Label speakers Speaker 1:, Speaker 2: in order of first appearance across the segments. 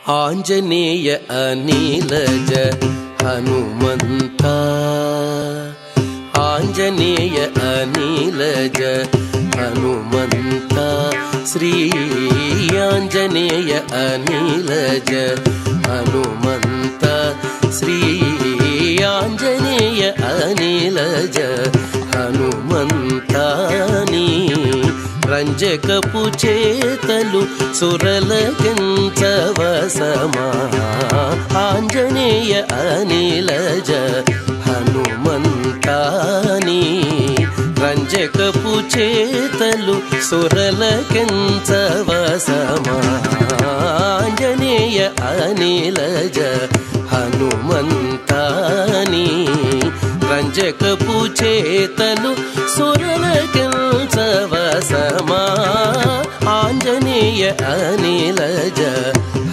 Speaker 1: ఆంజనేయ అనిలజ హనుమంత ఆంజనేయ అనిలజ హనుమంత శ్రీ ఆంజనేయ అనిలజ హనుమంత శ్రీ ఆంజనేయ అనిలజ హనుమంతాని రంజకపు చేతలు సురలకించవసమా ఆంజనేయ అనిలజ హనుమంతాని రంజకపు చేతలు సురలకించవసమా ఆంజనేయ అనిలజ హనుమంతాని రంజకపు చేతలు సురలకించవసమా ఆంజనేయ అనిలజ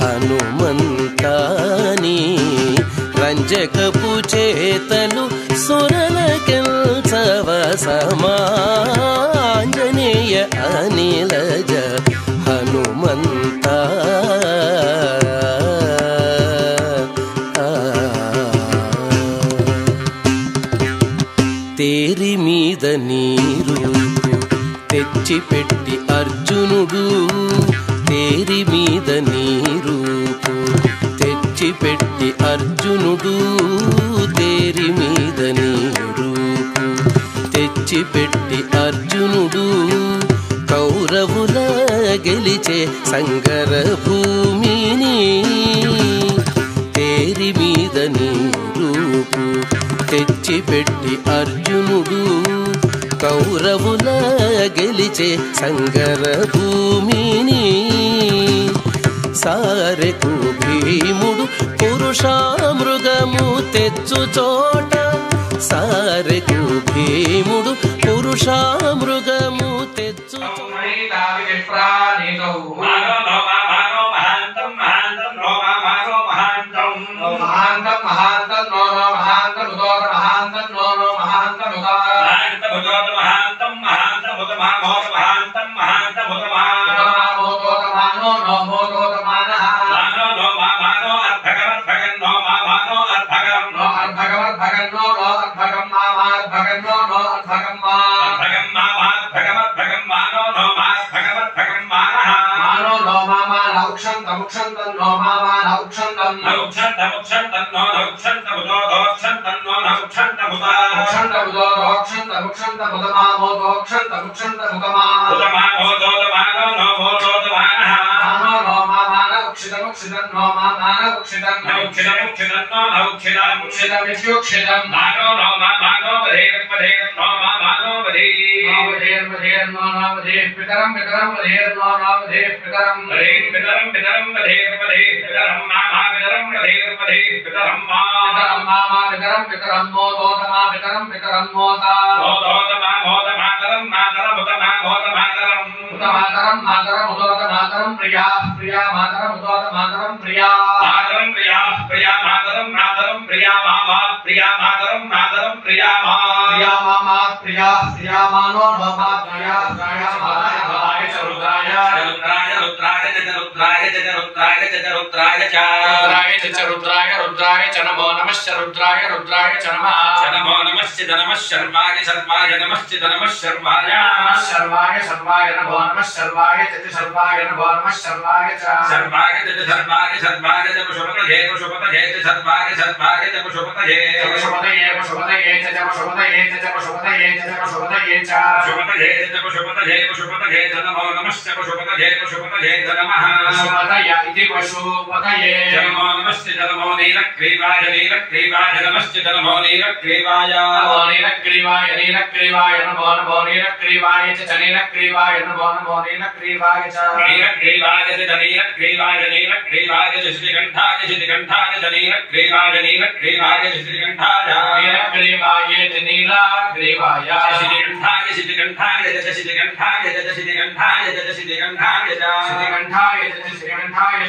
Speaker 1: హనుమంతాని రంజకపు చేతలు సురలకించవసమా ఆంజనేయ అనిలజ హనుమంత తేరి మీద నీరు తెచ్చిపెట్టి అర్జునుడు తేరి మీద నీరు తెచ్చిపెట్టి అర్జునుడు తేరి మీద నీరు తెచ్చిపెట్టి అర్జునుడు కౌరవుల గెలిచే సంగర భూమిని తేరి మీద నీరు తెచ్చిపెట్టి అర్జునుడు కౌరవుల గెలిచే సంగర భూమిని సారెకు భీముడు పురుషామృగము తెచ్చు చోట సారెకు భీముడు పురుషామృగము తెచ్చు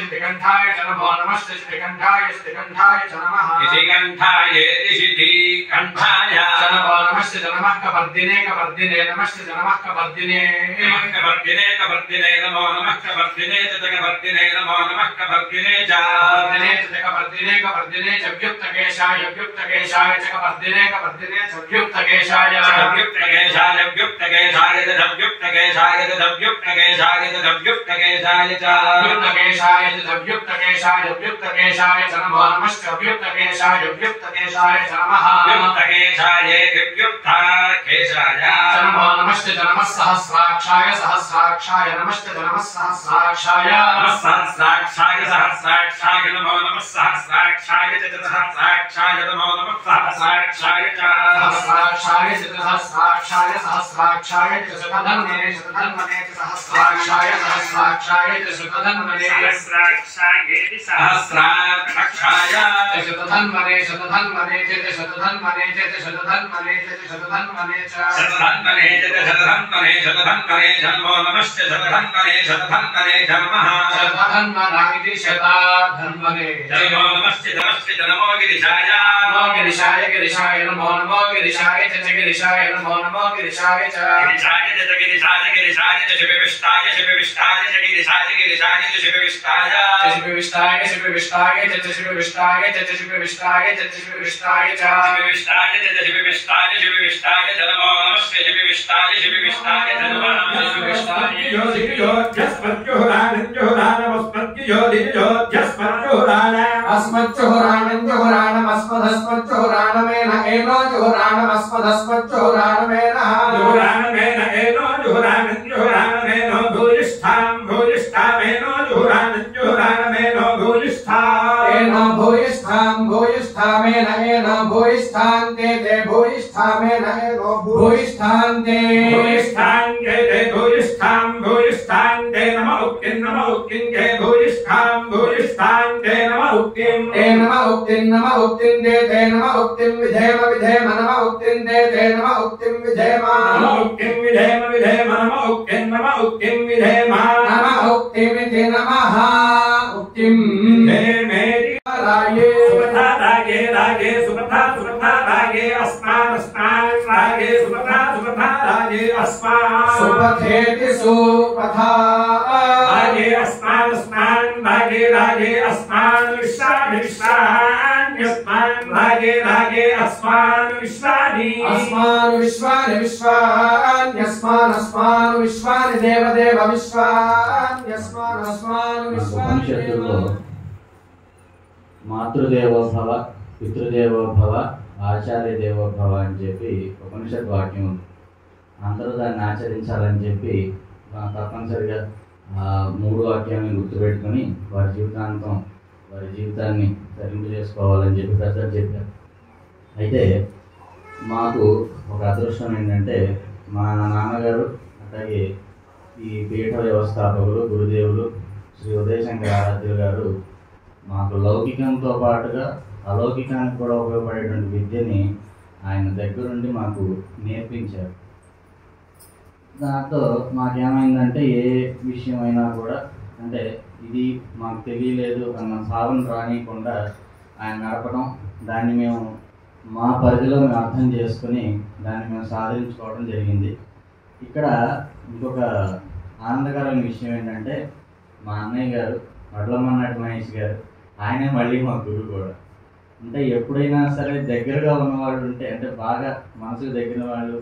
Speaker 2: श्रीकंठाय च नमो नमः श्रीकंठाय च नमः श्रीकंठाय श्रीकंठाय च नमो नमः नमः कपर्दिने नमः नमः कपर्दिने नमो नमः कपर्दिने च कपर्दिने नमो नमः कपर्दिने च कपर्दिने च व्युक्तकेशाय च कपर्दिने च व्युक्तकेशाय च व्युक्तकेशाय च नमो नमः व्युक्तकेशाय च नमः व्युक्तकेशाय च नमो नमः सहस्राक्षाय नमः सहस्राक्षाय नमो नमः सहस्राक्षाय च सहस्राक्षाय नमो नमः सहस्राक्षाय च सहस्राक्षाय च शतधन्वने च सहस्राक्षाय च सहस्राक्षाय च शतधन्वने च शतधन्वने च शतधन्वने च शतधन्वने च शतधन्वने च शतधन्वने च नमो नमः शतधन्वने च नमः शतधन्वना इति शतधन्वने नमो नमः नमो गिरिशाय नमो नमो गिरिशाय च गिरिशाय नमो नमो गिरिशाय च गिरिशाय च शिवविष्टाय च गिरिशाय च शिवविष्टाय च नमो नमः शिवविष्टाय च नमः
Speaker 3: మాతృదేవోభవ పితృదేవోభవ ఆచార్య దేవోభవ అని చెప్పి ఉపనిషత్ వాక్యం ఉంది. అందరూ దాన్ని ఆచరించాలని చెప్పి తప్పనిసరిగా మూడు వాక్యాలను గుర్తుపెట్టుకొని వారి జీవితాంతం వారి జీవితాన్ని తరింపు చేసుకోవాలని చెప్పి పెద్దలు చెప్పారు. అయితే మాకు ఒక అదృష్టం ఏంటంటే మా నాన్నగారు అట్లాగే ఈ పీఠ వ్యవస్థాపకులు గురుదేవులు శ్రీ ఉదయశంకర ఆరాధ్యులు గారు మాకు లౌకికంతో పాటుగా అలౌకికానికి కూడా ఉపయోగపడేటువంటి విద్యని ఆయన దగ్గరుండి మాకు నేర్పించారు. దాంతో మాకేమైందంటే ఏ విషయమైనా కూడా అంటే ఇది మాకు తెలియలేదు అన్న భావన రానియకుండా ఆయన నడపడం, దాన్ని మేము మా పరిధిలో మేము అర్థం చేసుకుని దాన్ని మేము సాధించుకోవడం జరిగింది. ఇక్కడ ఇంకొక ఆనందకరమైన విషయం ఏంటంటే మా అన్నయ్య గారు వడ్లమన్నాటి మహేష్ గారు, ఆయనే మళ్ళీ మా గురువు కూడా. అంటే ఎప్పుడైనా సరే దగ్గరగా ఉన్నవాళ్ళు ఉంటే అంటే బాగా మనసుకు దగ్గర వాళ్ళు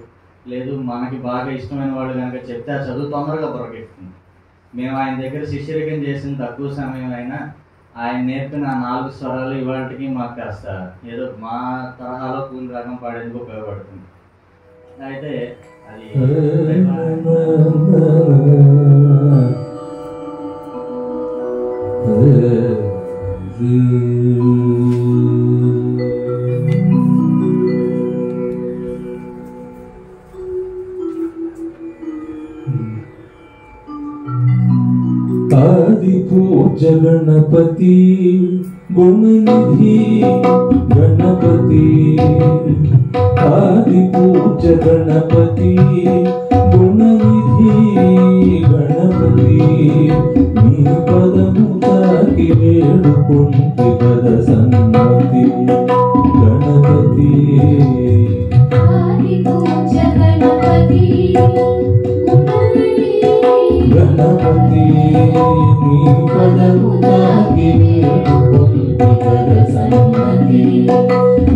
Speaker 3: లేదు మనకి బాగా ఇష్టమైన వాళ్ళు కనుక చెప్తే ఆ చదువు తొందరగా పొరకెక్కుతుంది. మేము ఆయన దగ్గర శిష్యరికం చేసిన తక్కువ సమయం అయినా ఆయన నేర్పిన 4 స్వరాలు ఇవాళకి మాకు కాస్త ఏదో మా తరహాలో పూల రాగం పాడేందుకు ఉపయోగపడుతుంది. అయితే అది
Speaker 4: आदि पूज्य गणपति गुणनिधि गणपति, आदि पूज्य गणपति गुणनिधि गणपति, नी पदमु ताके తాకి వేడుకుంటి పద సన్మతి గణపతి గణపతి నీ పదము తాకి వేడుకుంటి పద సన్మతి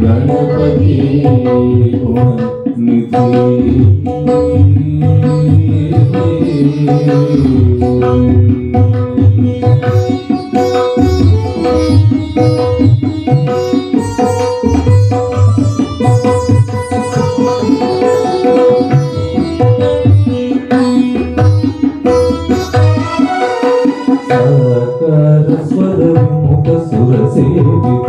Speaker 4: గణపతి గుణనిధి సాకార స్వర విముఖ సుర సేవిత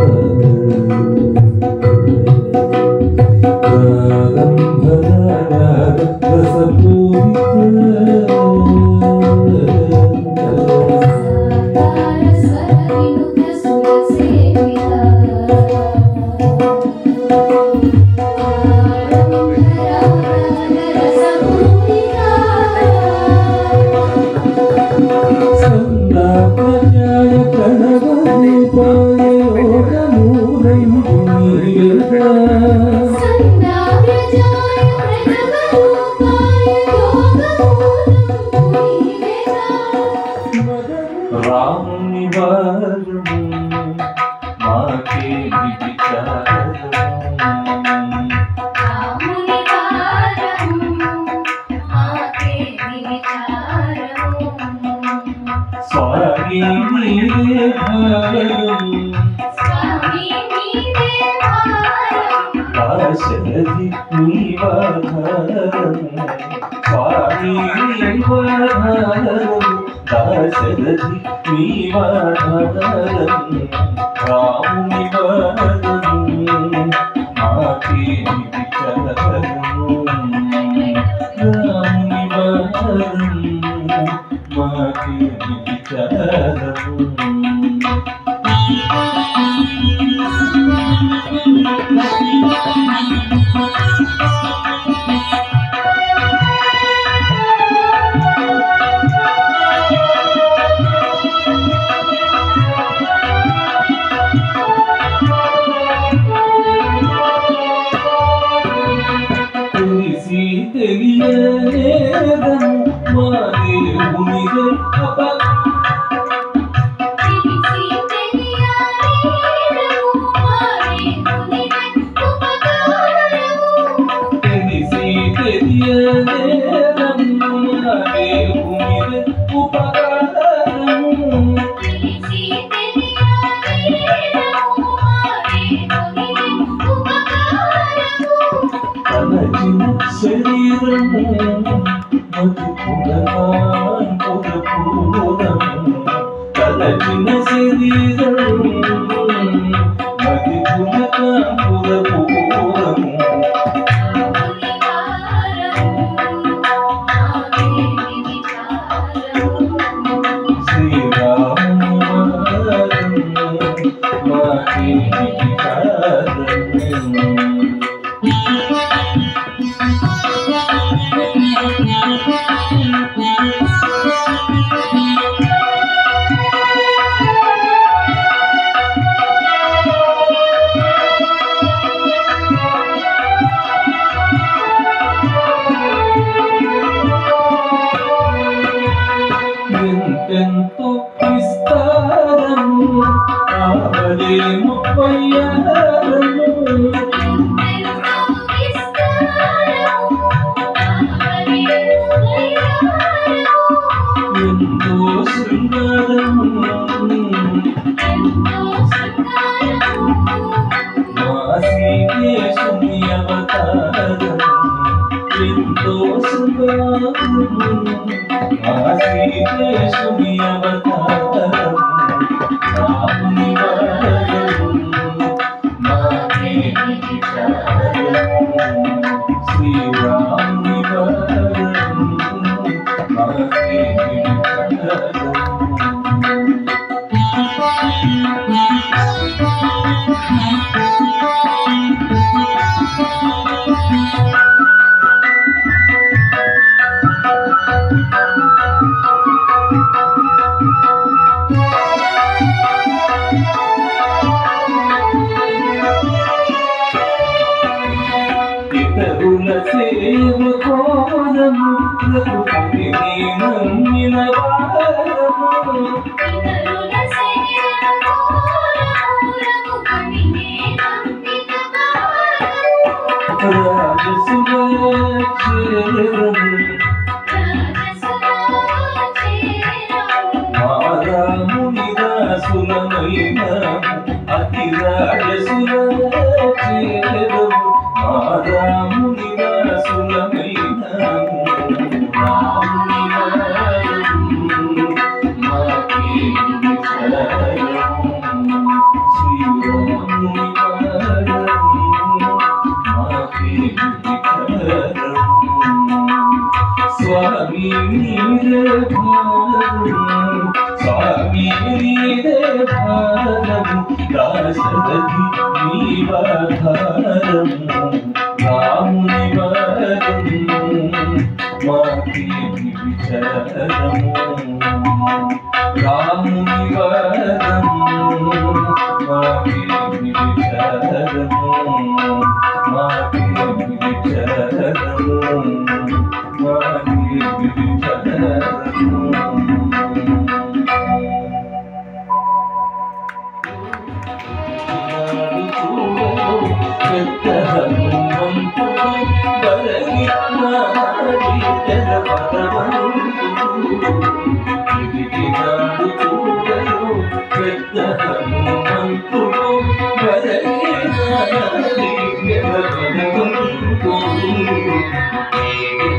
Speaker 4: రాముని వారము మాకే విచారము స్వామి నీవే భారము దాశరథి నీవాధారము స్వామి నీవాధారము దాశరథి నీవాధారము రాముని వారము మాకే విచారము రాముని వారము మాకే విచారము తెలిసి తెలియలేదము మా దేవునిదే తెలిసి తెలియలేదము మా దేవునిదే ఉపకారము తలచిన శరీరము మతి పునఃపురము తలచిన శరీరము మతి పునఃపురము శ్రీరాము మాకే విచారము ఎంతెంతో విస్తారము ఆవలేము పయ్యారము ఎంతో శృంగారము మా శ్రీకేశుని అవతారము ఎంతో శృంగారము మా శ్రీకేశుని అవతారము రాముని వారము మాకే విచారము శ్రీరాముని వారము మాకే విచారము ఇతరుల సేవ కోరము రఘుపతి నీ నమ్మిన వారము రాజసుల చేరము మారాముని దాసులమైన అతి రాజసుల చేరము మారాముని దాసులమైన రాముని వారము మాకేమి చరము శ్రీరాముని వారము స్వామి నీరే భారము స్వామి నీరే భారము దాసరథి నీవాధారము రాముని వారము మాకేమి విచారము రాముని వారము మాకేమి విచారము మాకేమి విచారము మాకేమి విచారము పెద్ద హనుమంతుడు బలగినాడి తెలపదవంతుడు నాడు చూడరు పెద్ద హనుమంతుడు బలగినాడి తెలపదవంతుడు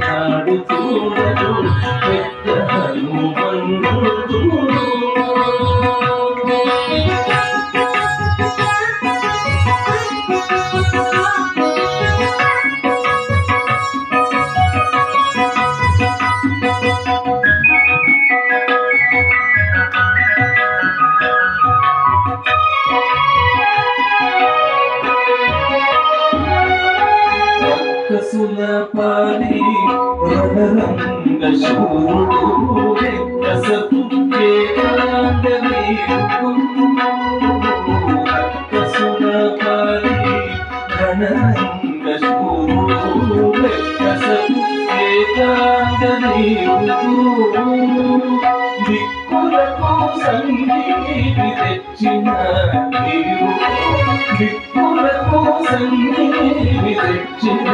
Speaker 4: నాడు చూడరు పెద్ద హనుమంతుడు రక్కసులపాలి రణరంగ శూరుడు వెక్కసపు రక్కసులపాలి రణరంగ శూరుడు వెక్కసపు దిక్కులకు సంగీతి తెచ్చిన దిక్కులకు సంగీతి తెచ్చిన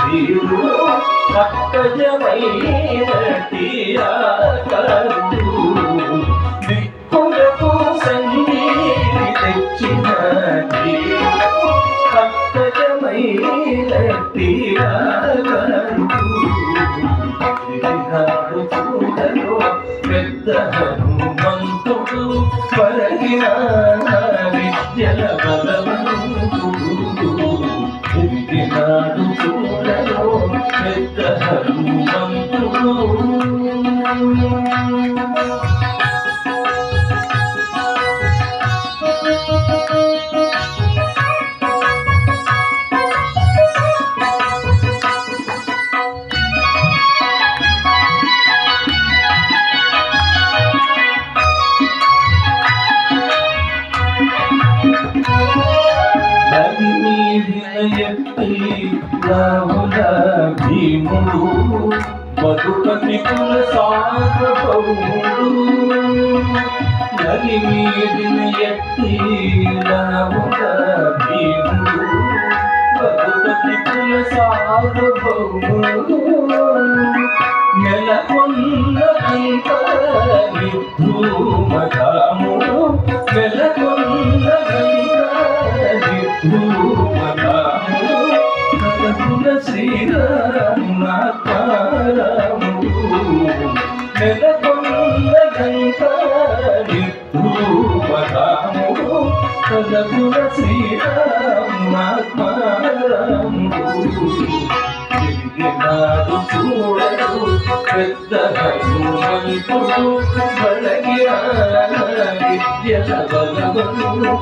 Speaker 4: దేవుడు అక్కజమైనటి ఆకరుడు దిక్కులకు సంగీతి తెచ్చిన దేవుడు అక్కజమైనటి ఆకరుడు చూడలో పెద్ద హనుమంతుడు పరగిన విద్యల బలవంతుడు నాడు చూడలో పెద్ద హనుమంతుడు రాముల భీముడు మధుపతి కుల సార్వభౌముడు నది మీదిన ఎత్తి రాముల భీముడు మధుపతి కుల సార్వభౌముడు నెలకొన్న విద్రుమధాముడు నెలకొన్న విద్రుమధాముడు శ్రీరాముడు నెలకొన్న విద్రుమధాముడు కలగుణ శ్రీరాముడు నాడు చూడరు పెద్ద హనుమంతుడు బలగిన విద్యల బలవంతుడు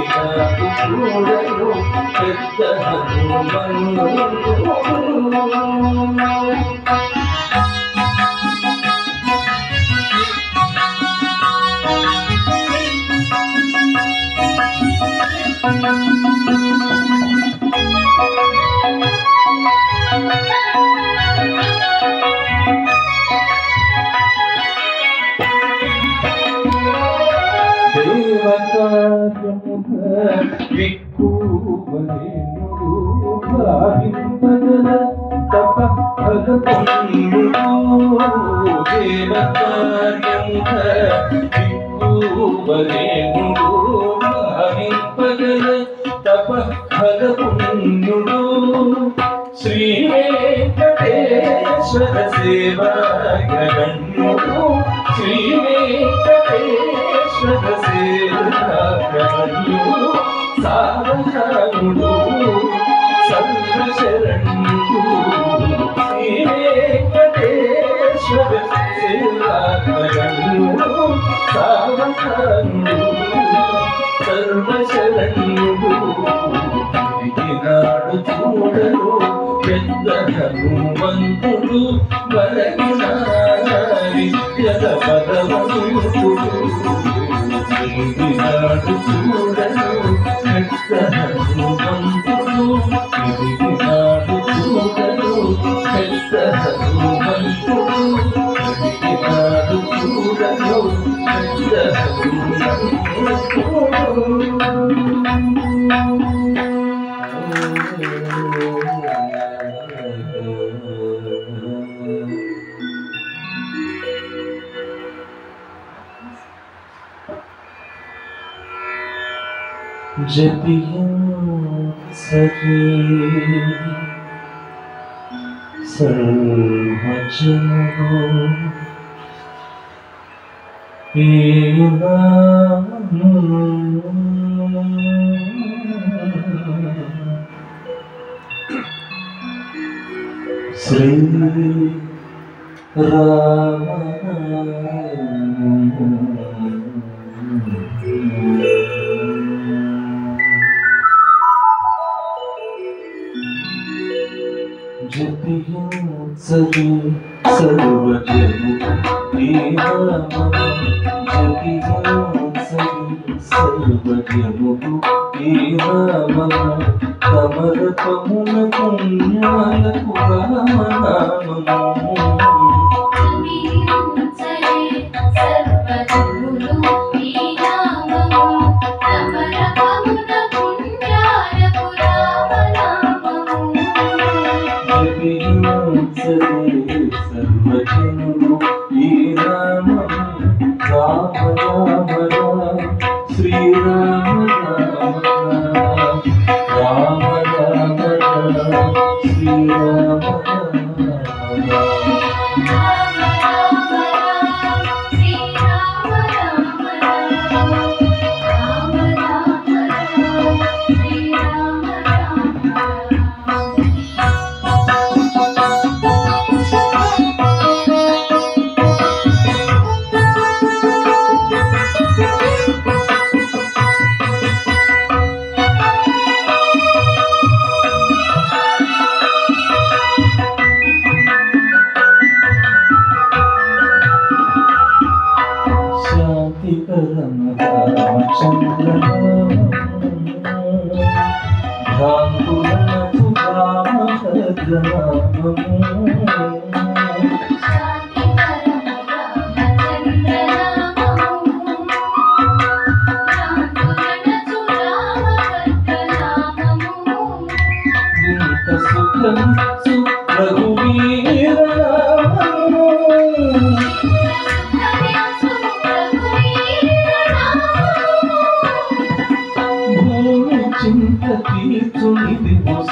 Speaker 4: నాడు చూడరు పెద్ద హనుమంతుడు విక్కువలేనుడు భావింపగల తపఃఫలపుణ్యుడు దేవకార్యముఖ విక్కువలేనుడు భావింపగల తపఃఫలపుణ్యుడు శ్రీ వెంకటేశ్వర సేవాగ్రగణ్యుడు శ్రీ వెంకటేశ్వర సేవాగ్రగణ్యుడు సావధానుడు సర్వశరణ్యుడు శ్రీ వెంకటేశ్వర సేవాగ్రగణ్యుడు సావధానుడు సర్వశరణ్యుడు నాడు చూడరు పెద్ద హనుమంతుడు వరగినారి జగ పదవంతుడు నాడు చూడరు పెద్ద హనుమంతుడు నాడు చూడరు పెద్ద హనుమంతుడు నాడు చూడరు పెద్ద जपियं सखी सर्वजनो श्री राम जपियं सखी सर्वजनो तमरपमुन पुण्याలకు రామనామము सर्वजनुలు ఈ నామము రామ రామ రామ శ్రీరామ రామ రామ రామ రామ శ్రీరామ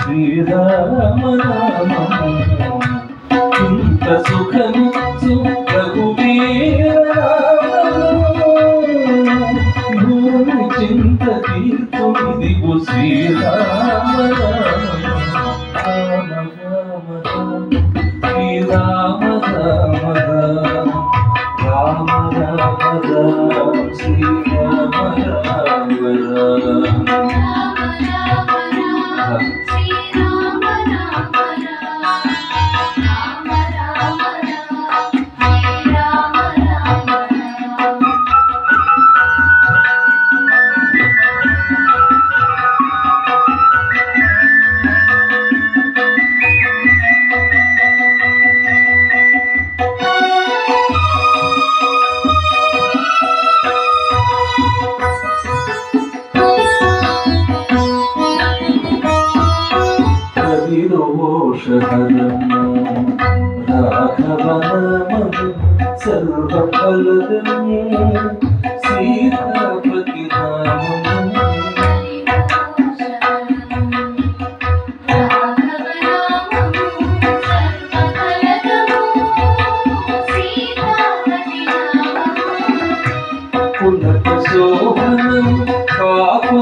Speaker 4: శ్రీరామ రామము ఇంత సుఖము రఘువీర భూమి చింత తీర్చునిదిగో శ్రీరామ రామ శ్రీరామ రామ రామ రామ రామ శ్రీరామ రామ రామ పులక శోభనం కాపు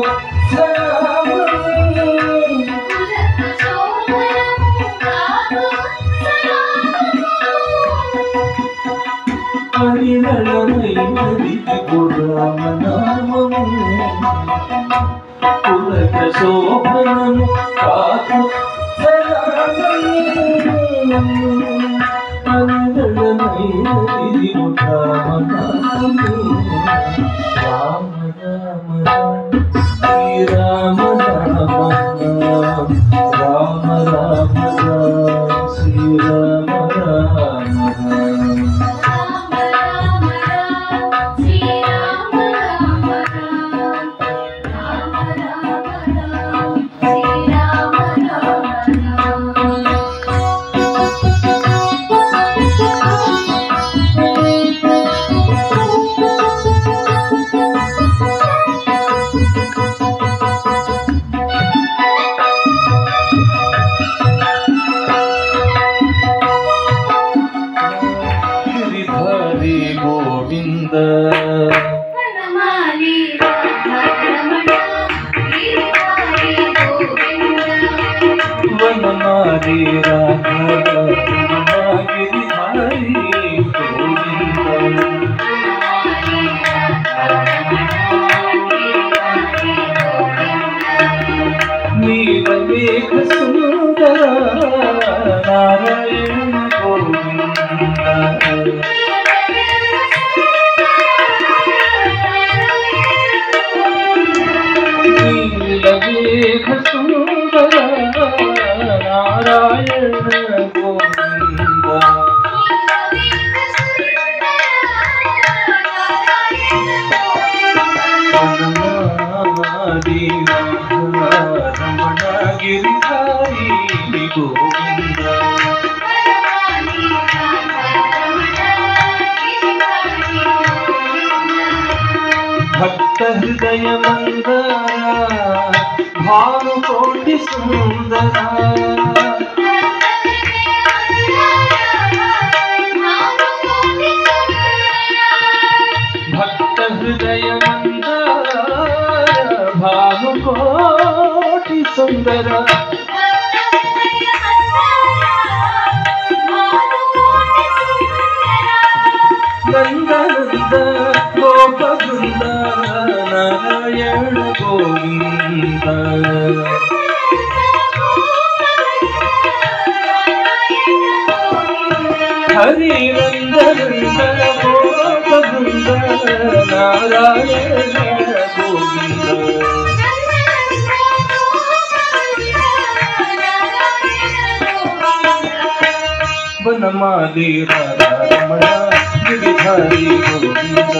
Speaker 4: పరిమళమైనది రామనామము పులక శోభనము కాపు పరిమళమైనది రామనామము రామ రామ శ్రీరామ రామ రామ రామ శ్రీరామ రామ వనమాలి రాధాగిరి హరి గోవింద నీలమేఘ సుందర నారాయణ గోవింద నీలమేఘ సుందర నారాయణ గోవింద వనమాలి రమణ గిరిధారి గోవింద భక్త హృదయ మందర భానుకోటి సుందర భక్త హృదయ మందర భానుకోటి సుందర నందనంద గోప బృంద నారాయణ గోవింద హరి నందనంద గోప బృంద నారాయణ గోవింద వనమాలి రామణ గిరిధారి గోవింద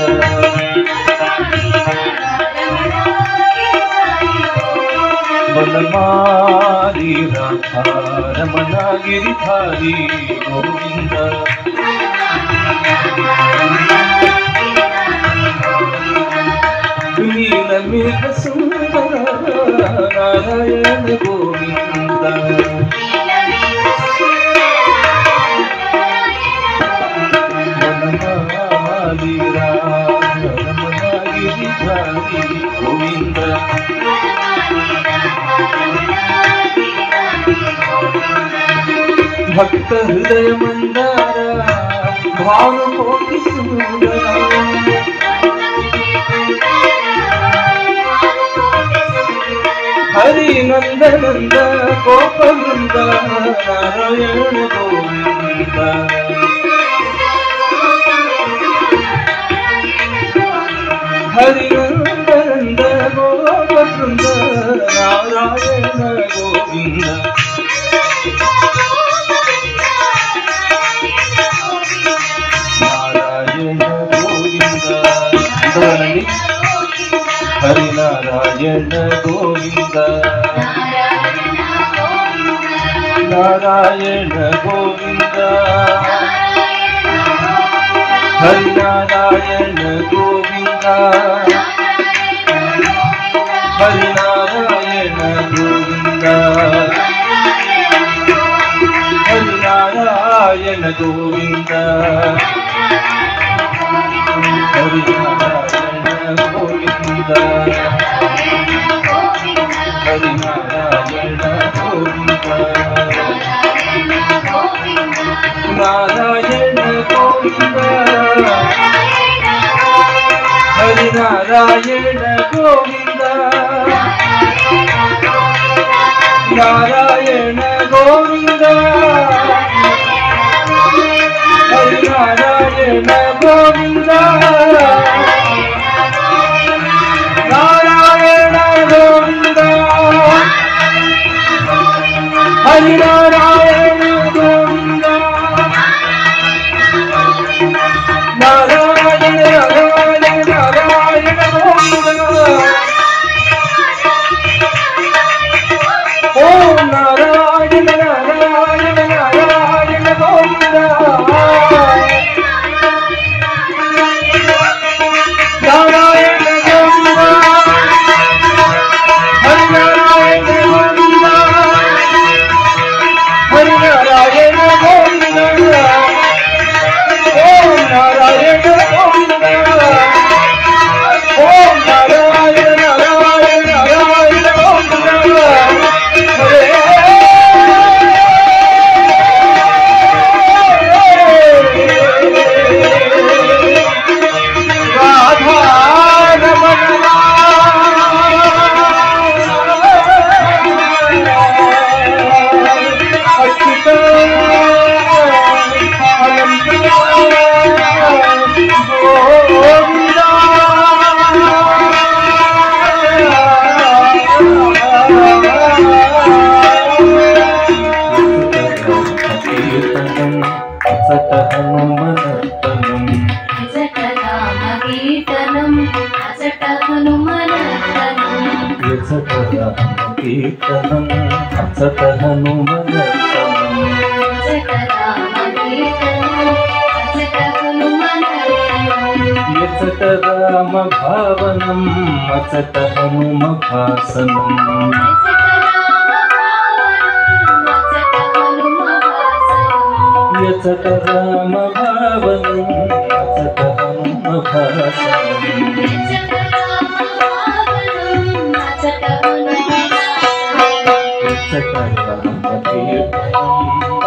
Speaker 4: వనమాలి రమణ గిరిధారి గోవింద నీలమేఘ సుందర నారాయణ గోవింద వనమాలి రమణ గిరిధారి గోవింద భక్త హృదయ మందార భానుకోటి సుందర హరి నందనంద గోప బృంద నారాయణ గోవింద హరి నందనంద గోప బృంద నారాయణ గోవింద నారాయణ గోవింద హరి నారాయణ గోవింద నారాయణ గోవింద హరి నారాయణ గోవింద హరి నారాయణ గోవింద హరి నారాయణ గోవింద హరి నారాయణ నారాయణ గోవింద నారాయణ గోవింద హరి నారాయణ గోవింద నారాయణ గోవింద హరి నారాయణ గోవింద నారాయణ నారాయణ నారాయణ గోవింద ఓం నారాయణ నారాయణ నారాయణ గోవింద నారాయణ గోవింద హరి నారాయణ గోవింద హరి నారాయణ గోవింద ఓం నారాయణ గోవింద ఓం నారాయణ నారాయణ నారాయణ గోవింద హరే రాధా రమణ అచ్యుత అనంత గోవింద
Speaker 5: అచట హనుమనర్తనం
Speaker 6: అచట హనుమనర్తనం
Speaker 5: యచట రామ కీర్తనం అచట హనుమనర్తనం యచట రామ భావనం అచట హనుమ భాసనం యచట రామ భావనం అచట హనుమ భాసనం యచట రామ కీర్తనం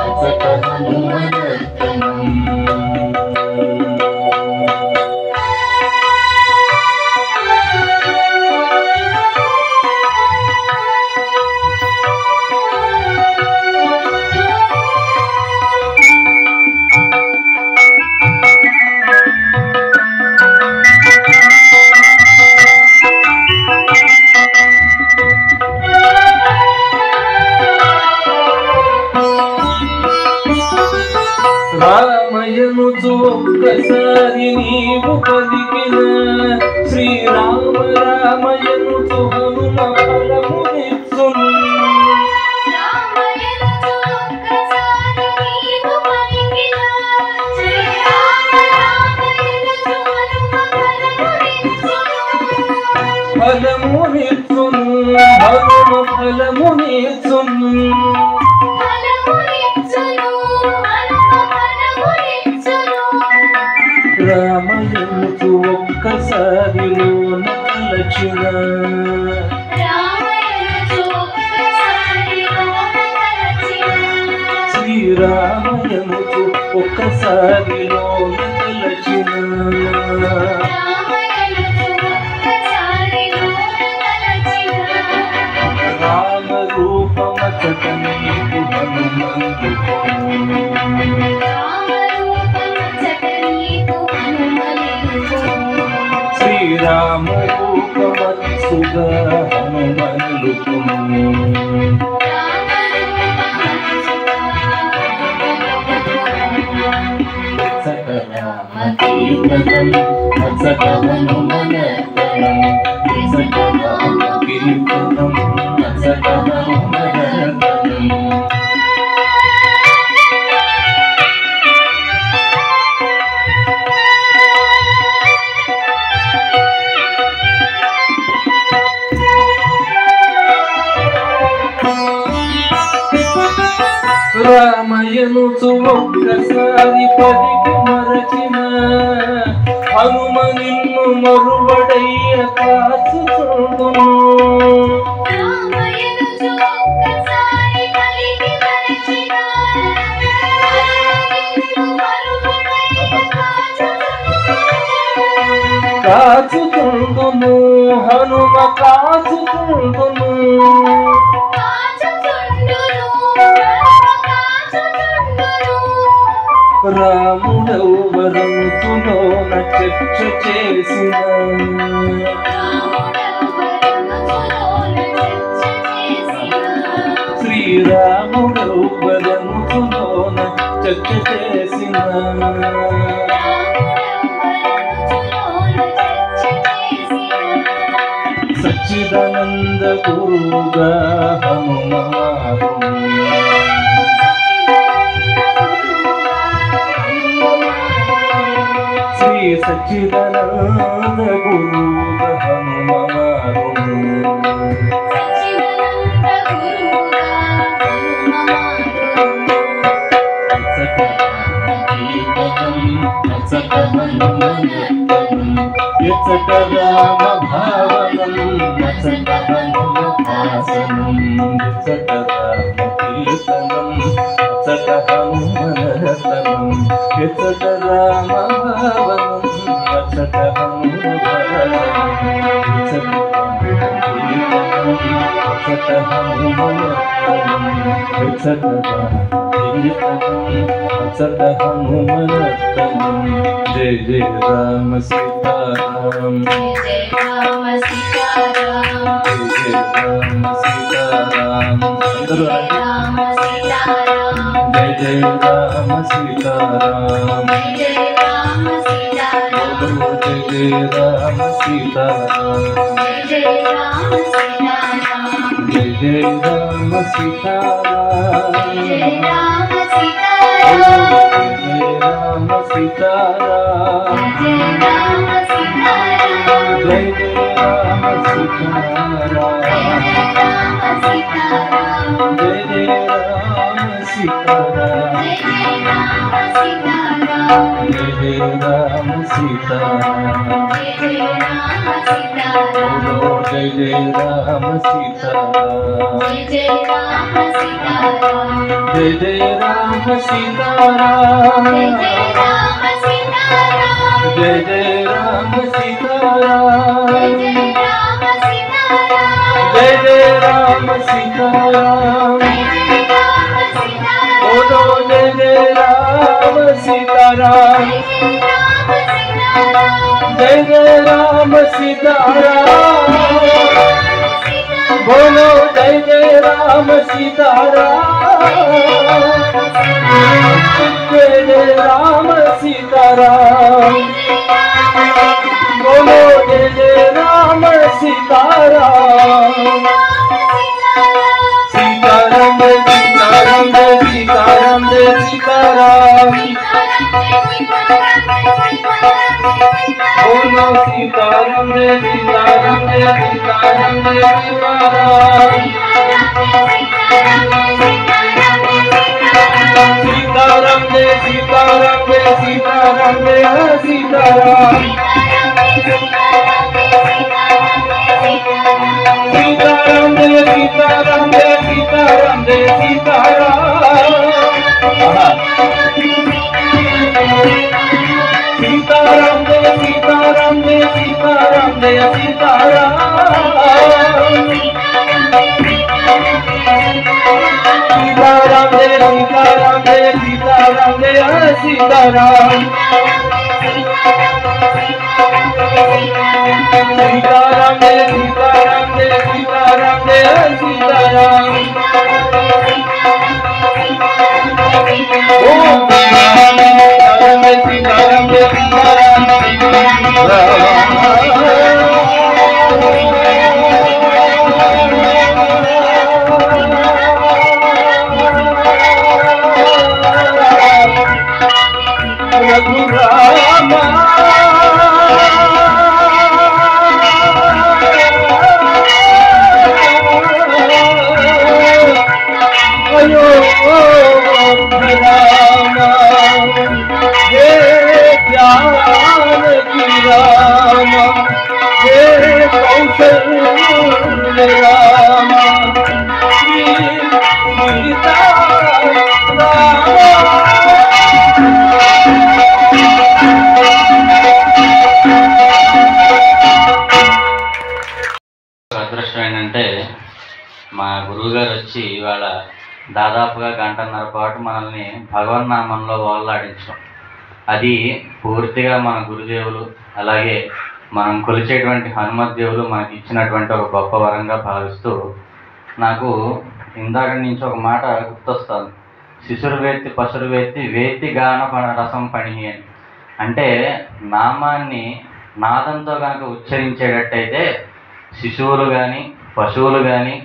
Speaker 5: అచట హనుమనర్తనం రామయనుచు ఒక్కసారి నీవు పలికిన శ్రీరామ రామయనుచు హనుమ ఫలమునిచ్చును ఫలమునిచ్చును హనుమ ఫలమునిచ్చును రామయనుచు ఒక్కసారిలోన తలచిన శ్రీరామయనుచు ఒక్కసారిలోన తలచిన రామ రూపమచట నీకు హనుమంతుడు శ్రీరామ రూపమత్సుగా హనుమలుకుము అచట రామ కీర్తనం అచట హనుమనర్తనం అచట రామ కీర్తనం అచట హనుమనర్తనం రామయనుచు ఒక్కసారి పలికి మరచిన హనుమ నిన్ను మరువడయ్య కాచుచుండును కాచుచుండును కాచుచుండును హనుమ కాచుచుండును రాముడెవ్వరముతులోన చర్చ చేసిన శ్రీరాముడెవ్వరముతులోన చర్చ చేసిన సచ్చిదానంద గురుగా హనుమాను శ్రీ సచ్చిదానంద గురుగా హనుమాను ఎచ్చట రామ భావనం ఎచ్చట హనుమాసనం ఎచ్చట రామ కీర్తనం ఎచ్చట హనుమరతనం ఎచ్చట రామ భావనం ఎచ్చట హనుమరతనం ఎచ్చట హనుమరతనం ఎచ్చట అచ్చట హనుమరతనం జయ జయ రామ సీతారాం జయ రామ సీతారాం జయ రామ సీతారాం అందరూ జయ జయ రామ సీతారాం జయ రామ సీతారాం జయ జయ రామ సీతారాం జయ రామ సీతారాం జయ జయ రామ సీతారాం జయ రామ సీతారాం జయ రామ సీతారాం జయ రామ సీతారాం జయ జయ రామ సీతారాం జయ జయ రామ సీతారాం జయ జయ రామ సీతారాం జయ జయ రామ సీతారాం జయ జయ రామ సీతారాం జయ జయ రామ సీతారాం బోలో జయ జయ రామ సీతారాం జయ జయ రామ సీతారాం బోలో జయ జయ రామ సీతారాం జయ జయ రామ సీతారాం బోలో జయ జయ రామ సీతారాం సీతారాం జయ సీతారాం జయ సీతారాం జయ సీతారాం బోలో సీతారాం జయ సీతారాం జయ సీతారాం జయ సీతారాం సీతారాం జయ సీతారాం జయ సీతారాం జయ సీతారాం సీతారాం జయ సీతారాం జయ సీతారాం జయ సీతారాం సీతారాం జయ సీతారాం జయ సీతారాం జయ సీతారాం సీతారాం జయ సీతారాం జయ సీతారాం జయ సీతారాం సీతారాం జయ సీతారాం జయ సీతారాం జయ సీతారాం ఓం సీతారాం జయ సీతారాం జయ సీతారాం రఘురామ అయ్యో రామ హే జానకి రామ హే కౌశల్య రామ సీతా రామ
Speaker 3: మా గురువుగారు వచ్చి ఇవాళ దాదాపుగా గంటన్నర పాటు మనల్ని భగవన్నామంలో ఓలాడించడం, అది పూర్తిగా మన గురుదేవులు అలాగే మనం కొలిచేటువంటి హనుమత్ దేవులు మనకి ఇచ్చినటువంటి ఒక గొప్ప వరంగా భావిస్తూ, నాకు ఇందాక నుంచి ఒక మాట గుర్తొస్తుంది, శిశురువేత్తి పశురువేత్తి వేత్తి గాన రసం పణి అని. అంటే నామాన్ని నాదంతో కనుక ఉచ్చరించేటట్టయితే శిశువులు కానీ పశువులు కానీ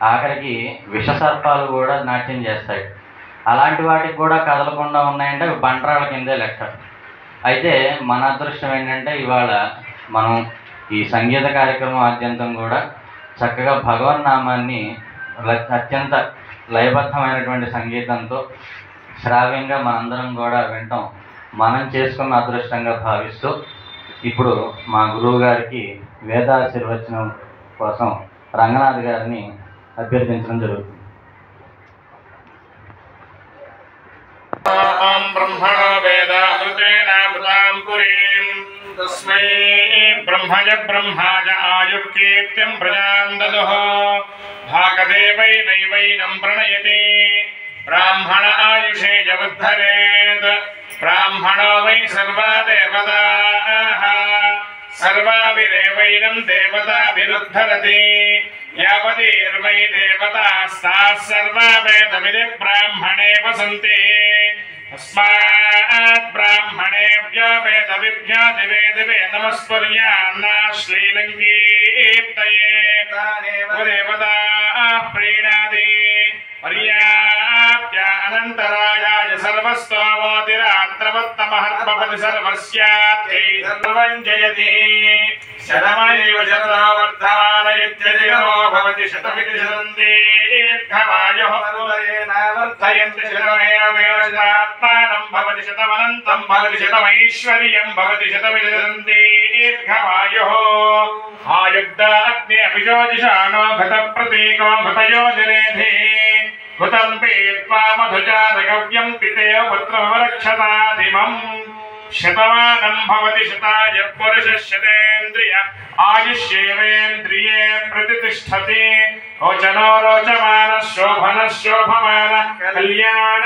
Speaker 3: ఆఖరికి విషసర్పాలు కూడా నాట్యం చేస్తాయి. అలాంటి వాటికి కూడా కదలకుండా ఉన్నాయంటే అవి బండరాళ్ళ కిందే లెక్క. అయితే మన అదృష్టం ఏంటంటే ఇవాళ మనం ఈ సంగీత కార్యక్రమం ఆద్యంతం కూడా చక్కగా భగవన్నామాన్ని అత్యంత లయబద్ధమైనటువంటి సంగీతంతో శ్రావ్యంగా మనందరం కూడా వింటాం మనం చేసుకున్న అదృష్టంగా భావిస్తూ, ఇప్పుడు మా గురువు గారికి వేదాశీర్వచనం కోసం రంగనాథ్ గారిని అభ్యర్థించడం జరుగుతుంది.
Speaker 7: బ్రహ్మణో వేదామృతేనామృతాం పురీం తస్మై బ్రహ్మజ బ్రహ్మాజ ఆయుఃకీర్తిం ప్రజాం దదుః భాగదేవైనైవైనం ప్రణయతి బ్రాహ్మణ ఆయుషే జవద్ధరేత్ బ్రాహ్మణో వై సర్వా దేవతాః సర్వాభిరేవైనం దేవతాభిరుద్ధరతి యావదీర్వై దేవతాస్తాః సర్వా వేదవిది బ్రాహ్మణే వసంతి తస్మాత్ బ్రాహ్మణేభ్యో వేదవిభ్యో దివే దివే నమస్కుర్యాన్నా శ్రీలంకీర్తయే దేవతాః ప్రీణాది పర్యాప్య అనంతరాయాయ సర్వస్తోమోతిరాత్రవత్తమహత్మపతి సర్వస్యాత్యై సర్వం జయతి శతమైవ శతో వర్ధమానయుజ్యజయో భవతి శతమితి శతం దీర్ఘమాయుః వర్ధయంతి శతమేవ శతాత్మానం భవతి శతమనంతం భవతి శతమైశ్వర్యం భవతి శతమితి శతం దీర్ఘమాయుః ఆయుగ్ధాగ్ని అభిజ్యోతిషాణో ఘట ప్రతీకో ఘటయో నిరేధి ఘృతం పీత్వా మధుజాతగవ్యం పితేవ పుత్రో రక్షతాదిమం శతమానం భవతి శతాయ పురుష శతేంద్రియ ఆయుష్యేవేంద్రియే ప్రతిష్టతి రోచనో రోచమాన శోభన శోభమాన కళ్యాణ